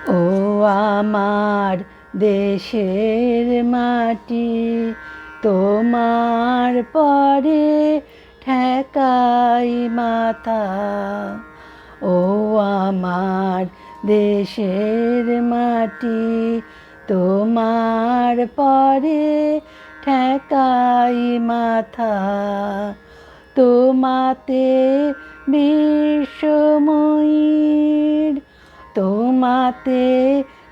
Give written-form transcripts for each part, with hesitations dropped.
ও আমার দেশের মাটি, তোমার পরে ঠেকাই মাথা। ও আমার দেশের মাটি, তোমার পরে ঠেকাই মাথা। তোমাতে বিশ্বময়ীর, তোমাতে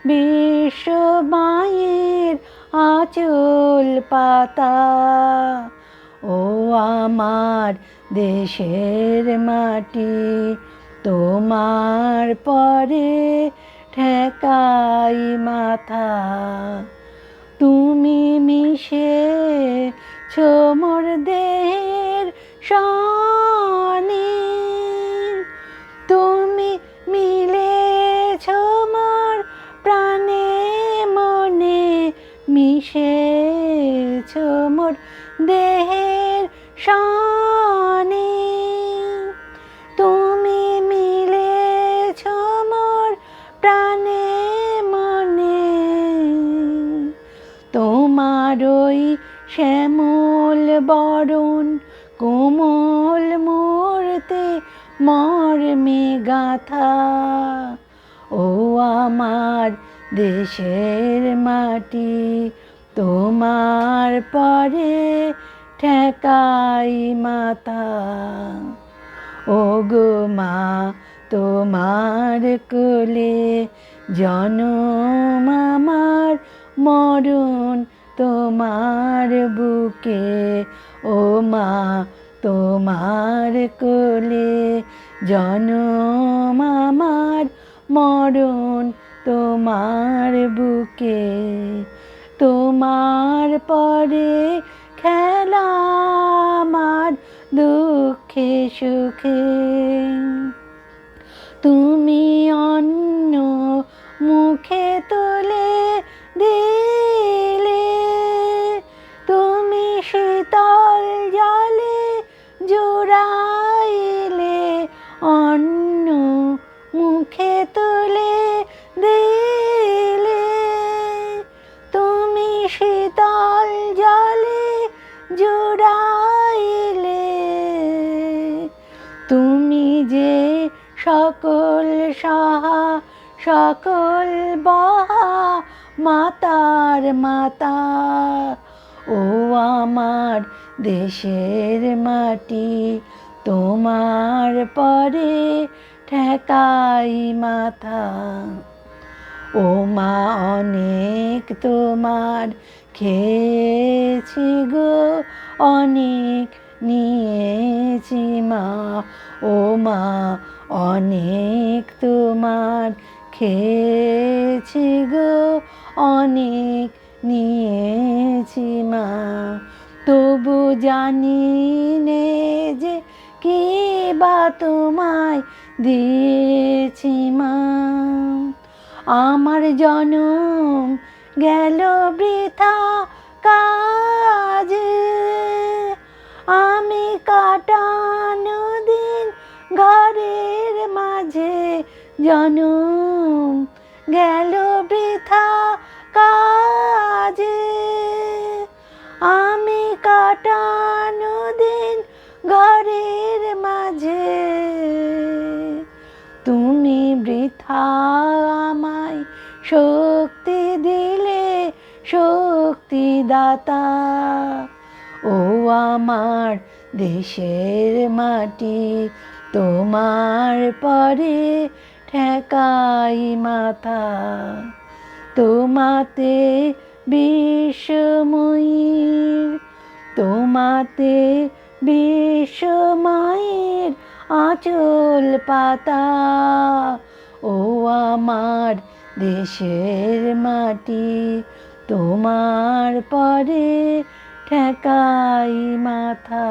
বিশ্বমায়ের আঁচল পাতা। ও আমার দেশের মাটি, তোমার পরে ঠেকাই মাথা। তুমি মিশেছ মোর দেহের সনে, তুমি মিলেছ মোর প্রাণে মনে, মিশেছ মোর দেহের সনে। তুমি মিলেছ মোর প্রাণে মনে, তোমারই শ্যামল বরণ কোমল মূর্তি মর্মে গাথা। ও আমার দেশের মাটি, তোমার পরে ঠেকাই মাথা। ও গো মা, তোমার কোলে জনম আমার, মরণ তোমার বুকে। ও মা, তোমার কোলে জনম আমার, মরণ তোমার বুকে। তোমার পরে খেলা আমার দুঃখে সুখে, তুমি অন্য মুখে তুলে দিলে, তুমি শীতল জলে জুড়াইলে, অন্য মুখে তুলে দিলে, তুমি শীতল জলে জুড়াইলে। তুমি যে সকল সহা সকল বহা মাতার মাতা। ও আমার দেশের মাটি, তোমার পরে ঠেকাই মাথা। ও মা অনেক তোমার খেয়েছি গো, অনেক নিয়েছি মা। ও মা অনেক তোমার খেয়েছি গো, অনেক নিয়েছি মা। তবু জানি নে যে কি বা তোমায় দিয়েছি মা। আমার জনম গেল বৃথা কাজে, আমি কাটানো দিন ঘরের মাঝে। জনম গেল বৃথা কাজে, আমি কাটানো দিন ঘরের মাঝে। তুমি বৃথা আমায় শক্তি দিলে, শক্তিদাতা। ও আমার দেশের মাটি, তোমার পরে ঠেকাই মাথা। তোমাতে বিশ্বময়ীর, তোমাতে বিশ্বমায়ের আঁচল পাতা। ও আমার দেশের মাটি, তোমার পরে ঠেকাই মাথা।